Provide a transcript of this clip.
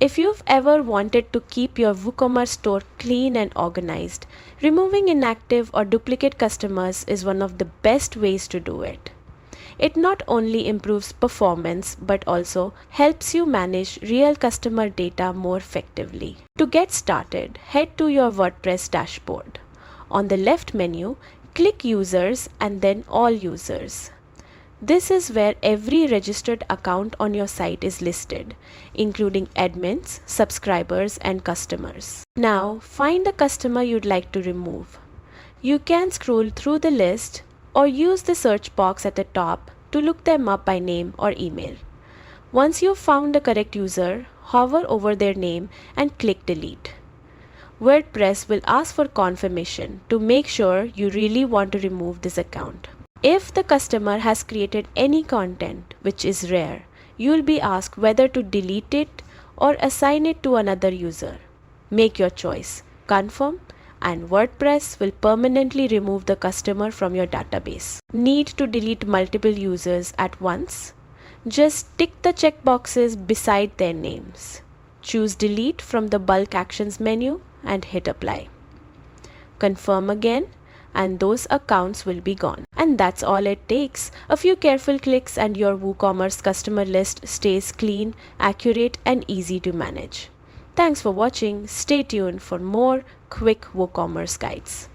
If you've ever wanted to keep your WooCommerce store clean and organized, removing inactive or duplicate customers is one of the best ways to do it. It not only improves performance but also helps you manage real customer data more effectively. To get started, head to your WordPress dashboard. On the left menu, click Users and then All Users. This is where every registered account on your site is listed, including admins, subscribers, and customers. Now, find the customer you'd like to remove. You can scroll through the list or use the search box at the top to look them up by name or email. Once you've found the correct user, hover over their name and click Delete. WordPress will ask for confirmation to make sure you really want to remove this account. If the customer has created any content, which is rare, you will be asked whether to delete it or assign it to another user. Make your choice, confirm, and WordPress will permanently remove the customer from your database. Need to delete multiple users at once? Just tick the checkboxes beside their names. Choose Delete from the Bulk Actions menu and hit Apply. Confirm again, and those accounts will be gone. And that's all it takes. A few careful clicks and your WooCommerce customer list stays clean, accurate, and easy to manage. Thanks for watching. Stay tuned for more quick WooCommerce guides.